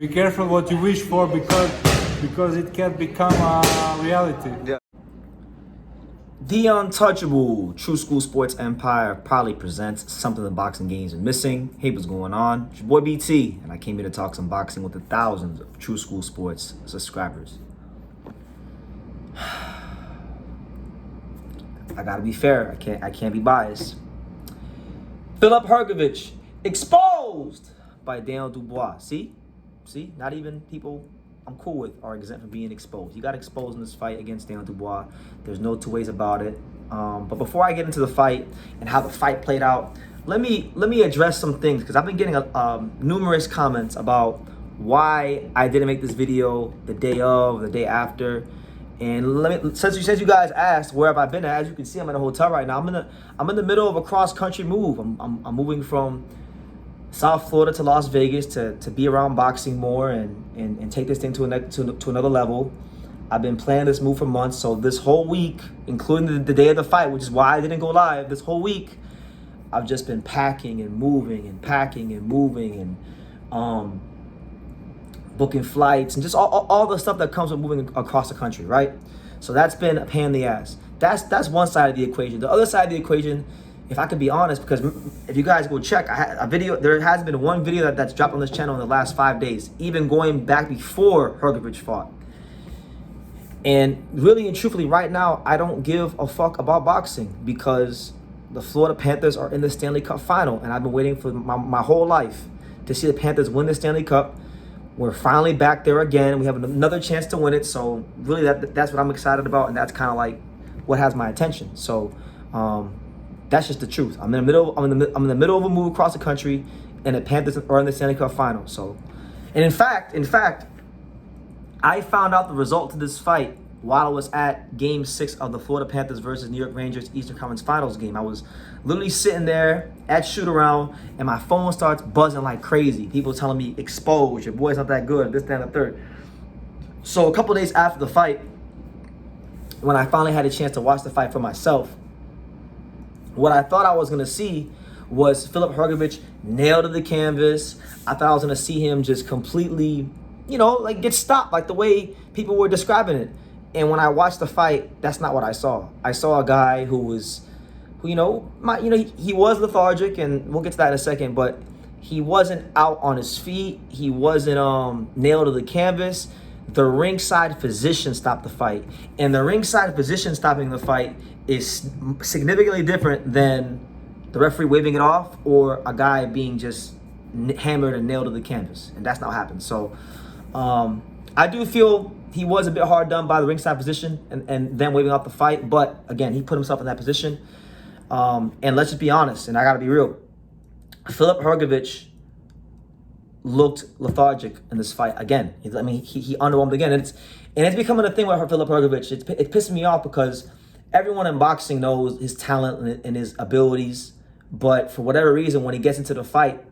Be careful what you wish for because it can become a reality. Yeah. The untouchable True School Sports Empire proudly presents something the boxing games are missing. Hey, what's going on? It's your boy BT, and I came here to talk some boxing with the thousands of True School Sports subscribers. I gotta be fair. I can't be biased. Filip Hrgovic exposed by Daniel Dubios. See, not even people I'm cool with are exempt from being exposed. You got exposed in this fight against Daniel Dubios. There's no two ways about it. But before I get into the fight and how the fight played out, let me address some things, because I've been getting numerous comments about why I didn't make this video the day of, the day after. And since you guys asked where have I been at, as you can see, I'm in a hotel right now. I'm in the middle of a cross country move. I'm moving from South Florida to Las Vegas to be around boxing more and take this thing to another level. I've been planning this move for months. So this whole week, including the day of the fight, which is why I didn't go live, this whole week, I've just been packing and moving and packing and moving and booking flights and just all the stuff that comes with moving across the country, right? So that's been a pain in the ass. That's one side of the equation. The other side of the equation, if I could be honest, because if you guys go check, I had a video. There has been one video that's dropped on this channel in the last 5 days, even going back before Hrgovic fought. And really and truthfully, right now, I don't give a fuck about boxing because the Florida Panthers are in the Stanley Cup final, and I've been waiting for my whole life to see the Panthers win the Stanley Cup. We're finally back there again. We have another chance to win it. So really, that's what I'm excited about, and that's kind of like what has my attention. So that's just the truth. I'm in the middle of a move across the country, and the Panthers are in the Stanley Cup final. So, and in fact, I found out the result to this fight while I was at Game 6 of the Florida Panthers versus New York Rangers Eastern Conference Finals game. I was literally sitting there at shoot-around, and my phone starts buzzing like crazy. People telling me, exposed, your boy's not that good, this, that, and the third. So a couple days after the fight, when I finally had a chance to watch the fight for myself, what I thought I was going to see was Filip Hrgovic nailed to the canvas. I thought I was going to see him just completely, like get stopped, like the way people were describing it. And when I watched the fight, that's not what I saw. I saw a guy he was lethargic, and we'll get to that in a second, but he wasn't out on his feet. He wasn't nailed to the canvas. The ringside physician stopped the fight. And the ringside physician stopping the fight is significantly different than the referee waving it off or a guy being just hammered and nailed to the canvas. And that's not what happened. So I do feel he was a bit hard done by the ringside physician and then waving off the fight. But again, he put himself in that position. And let's just be honest, and I got to be real. Filip Hrgovic looked lethargic in this fight again. I mean, he underwhelmed again. And it's becoming a thing with Filip Hrgovic. It pissed me off because everyone in boxing knows his talent and his abilities. But for whatever reason, when he gets into the fight,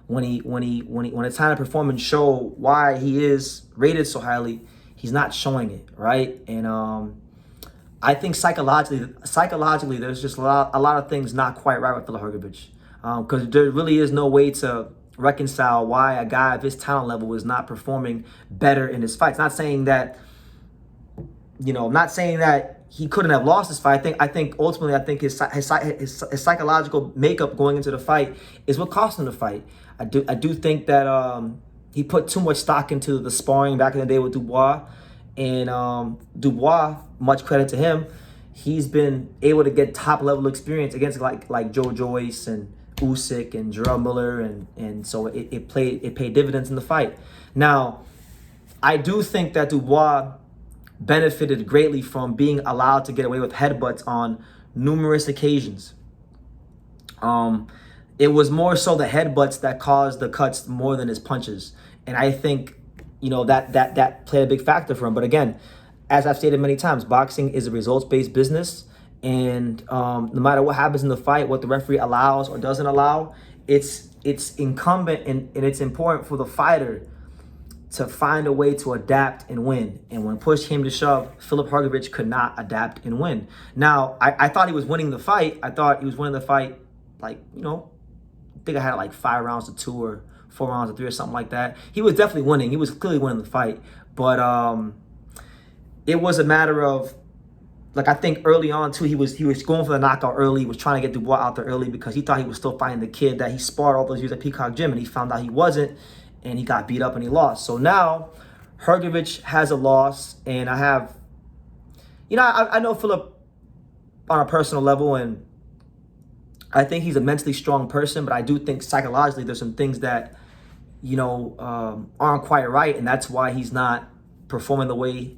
when it's time to perform and show why he is rated so highly, he's not showing it, right? And I think psychologically, there's just a lot of things not quite right with Filip Hrgovic, because there really is no way to reconcile why a guy of his talent level is not performing better in his fights. Not saying that, not saying that he couldn't have lost this fight. I think ultimately, his psychological makeup going into the fight is what cost him the fight. I do think that he put too much stock into the sparring back in the day with Dubois. And Dubois, much credit to him, he's been able to get top level experience against like Joe Joyce and Usyk and Jarrell Miller, and so it paid dividends in the fight. Now, I do think that Dubois benefited greatly from being allowed to get away with headbutts on numerous occasions. It was more so the headbutts that caused the cuts more than his punches, and I think that played a big factor for him. But again, as I've stated many times, boxing is a results-based business. And no matter what happens in the fight, what the referee allows or doesn't allow, it's incumbent and it's important for the fighter to find a way to adapt and win. And when push came to shove, Filip Hrgovic could not adapt and win. Now, I thought he was winning the fight. I thought he was winning the fight, I think I had like 5 rounds to 2 or 4 rounds to 3 or something like that. He was definitely winning. He was clearly winning the fight. But it was a matter of, like, I think early on too, he was going for the knockout early. He was trying to get Dubois out there early because he thought he was still fighting the kid that he sparred all those years at Peacock Gym, and he found out he wasn't, and he got beat up and he lost. So now Hrgovic has a loss, and I have, I know Filip on a personal level, and I think he's a mentally strong person, but I do think psychologically there's some things that, aren't quite right, and that's why he's not performing the way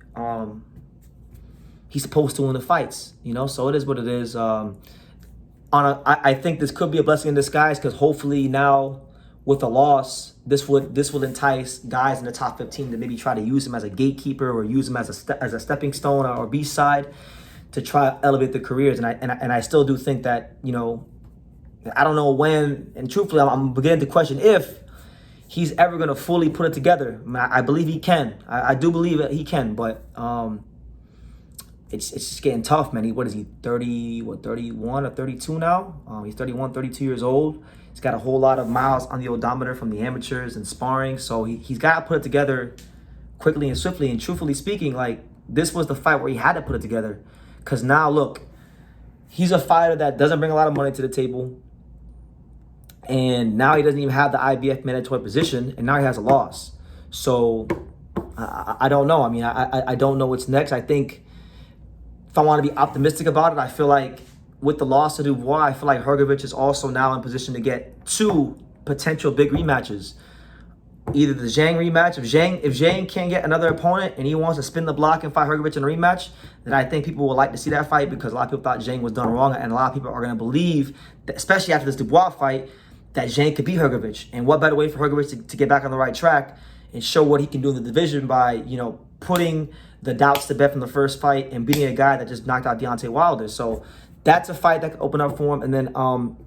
he's supposed to in the fights, So it is what it is. I think this could be a blessing in disguise, because hopefully now with a loss, this will entice guys in the top 15 to maybe try to use him as a gatekeeper or use him as a stepping stone or B-side to try to elevate their careers. And I still do think that, I don't know when, and truthfully, I'm beginning to question if he's ever going to fully put it together. I believe he can. I do believe that he can, but it's just getting tough, man. What is he, 31 or 32 now? He's 31, 32 years old. He's got a whole lot of miles on the odometer from the amateurs and sparring, so he's got to put it together quickly and swiftly. And truthfully speaking, like, this was the fight where he had to put it together, because now, look, he's a fighter that doesn't bring a lot of money to the table, and now he doesn't even have the IBF mandatory position, and now he has a loss. So I don't know. I mean, I don't know what's next. I think if I want to be optimistic about it, I feel like with the loss to Dubois, I feel like Hrgovic is also now in position to get 2 potential big rematches. Either the Zhang rematch. If Zhang can't get another opponent and he wants to spin the block and fight Hrgovic in a rematch, then I think people would like to see that fight, because a lot of people thought Zhang was done wrong, and a lot of people are going to believe that, especially after this Dubois fight, that Zhang could beat Hrgovic. And what better way for Hrgovic to get back on the right track and show what he can do in the division by, putting the doubts to bed from the first fight and beating a guy that just knocked out Deontay Wilder. So that's a fight that could open up for him. And then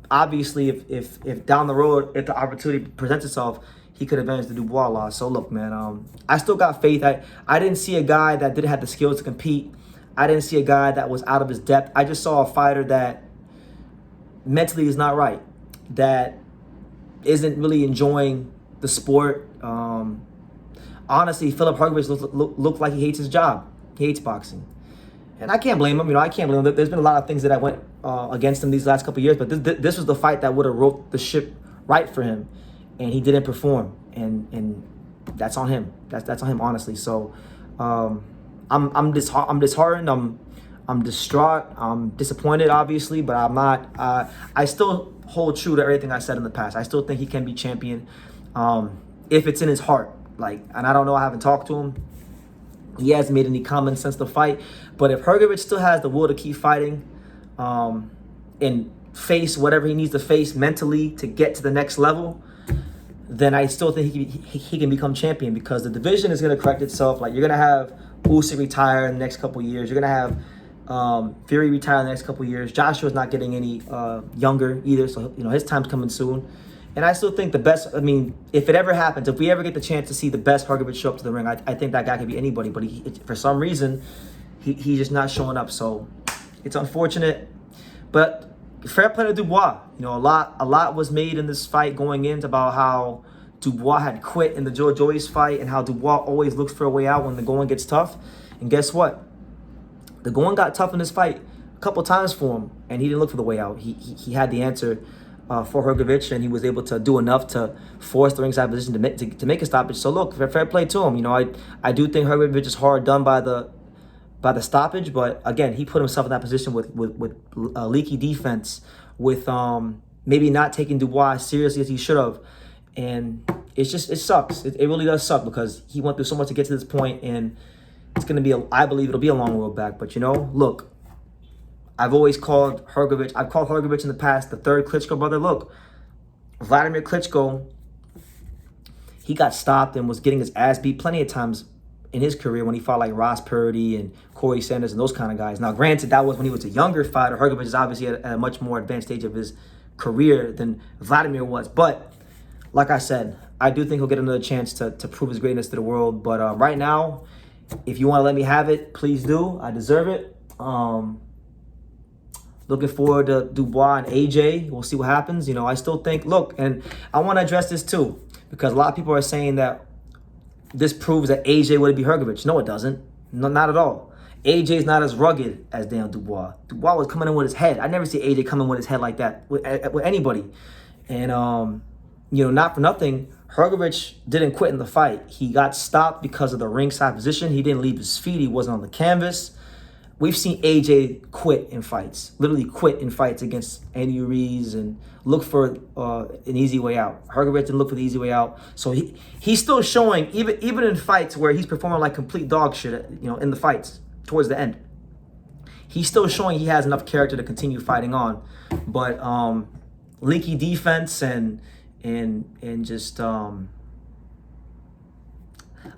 obviously if down the road, if the opportunity presents itself, he could avenge the Dubois loss. So look, man, I still got faith. I didn't see a guy that didn't have the skills to compete. I didn't see a guy that was out of his depth. I just saw a fighter that mentally is not right, that isn't really enjoying the sport. Honestly, Filip Hrgovic looked like he hates his job. He hates boxing. And I can't blame him. I can't blame him. There's been a lot of things that I went against him these last couple of years, but this was the fight that would have wrote the ship right for him, and he didn't perform, and that's on him. That's on him, honestly. So I'm disheartened. I'm distraught. I'm disappointed, obviously, but I'm not. I still hold true to everything I said in the past. I still think he can be champion if it's in his heart. And I don't know. I haven't talked to him. He hasn't made any comments since the fight. But if Hrgovic still has the will to keep fighting and face whatever he needs to face mentally to get to the next level, then I still think he can become champion, because the division is going to correct itself. Like, you're going to have Usyk retire in the next couple of years. You're going to have Fury retire in the next couple of years. Joshua's not getting any younger either, so his time's coming soon. And I still think the best, if it ever happens, if we ever get the chance to see the best Hrgovic show up to the ring, I think that guy could be anybody. But for some reason, he's just not showing up. So it's unfortunate. But fair play to Dubois. A lot was made in this fight going in about how Dubois had quit in the Joe Joyce fight, and how Dubois always looks for a way out when the going gets tough. And guess what? The going got tough in this fight a couple times for him, and he didn't look for the way out. He had the answer for Hrgovic, and he was able to do enough to force the ringside position to make a stoppage. So look, fair play to him. I do think Hrgovic is hard done by the stoppage, but again, he put himself in that position with leaky defense, with maybe not taking Dubois as seriously as he should have, and it sucks. It really does suck, because he went through so much to get to this point, and it's gonna be I believe it'll be a long road back. But look. I've called Hrgovic in the past the third Klitschko brother. Look, Vladimir Klitschko, he got stopped and was getting his ass beat plenty of times in his career when he fought like Ross Purdy and Corey Sanders and those kind of guys. Now, granted, that was when he was a younger fighter. Hrgovic is obviously at a much more advanced stage of his career than Vladimir was. But like I said, I do think he'll get another chance to prove his greatness to the world. But right now, if you want to let me have it, please do. I deserve it. Looking forward to Dubois and AJ. We'll see what happens. I still think, look, and I want to address this too. because a lot of people are saying that this proves that AJ would be Hrgovic. No, it doesn't. No, not at all. AJ's not as rugged as Daniel Dubois. Dubois was coming in with his head. I never see AJ coming with his head like that with anybody. And you know, not for nothing, Hrgovic didn't quit in the fight. He got stopped because of the ringside position. He didn't leave his feet. He wasn't on the canvas. We've seen AJ quit in fights, literally quit in fights against Andy Ruiz and look for an easy way out. Hrgovic didn't look for the easy way out. So he's still showing, even in fights where he's performing like complete dog shit, you know, in the fights towards the end, he's still showing he has enough character to continue fighting on. But leaky defense and just a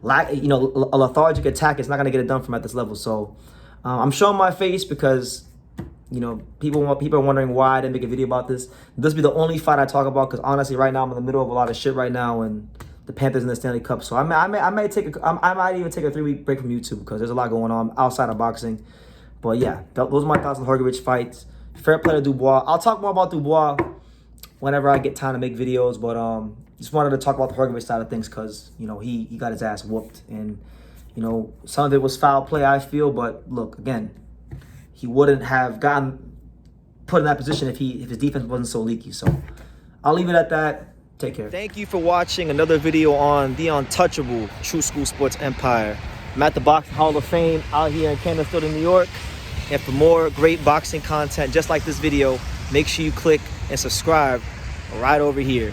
lethargic attack is not going to get it done from at this level. So I'm showing my face because, you know, people are wondering why I didn't make a video about this. This will be the only fight I talk about because honestly, right now I'm in the middle of a lot of shit right now, and the Panthers in the Stanley Cup. So I might even take a 3-week break from YouTube because there's a lot going on outside of boxing. But yeah, those are my thoughts on the Hrgovic fights. Fair play to Dubois. I'll talk more about Dubois whenever I get time to make videos. But just wanted to talk about the Hrgovic side of things because, you know, he got his ass whooped. And, you know, some of it was foul play, I feel. But look, again, he wouldn't have gotten put in that position if his defense wasn't so leaky. So I'll leave it at that. Take care. Thank you for watching another video on the untouchable True School Sports Empire. I'm at the Boxing Hall of Fame out here in Canterbury, New York. And for more great boxing content just like this video, make sure you click and subscribe right over here.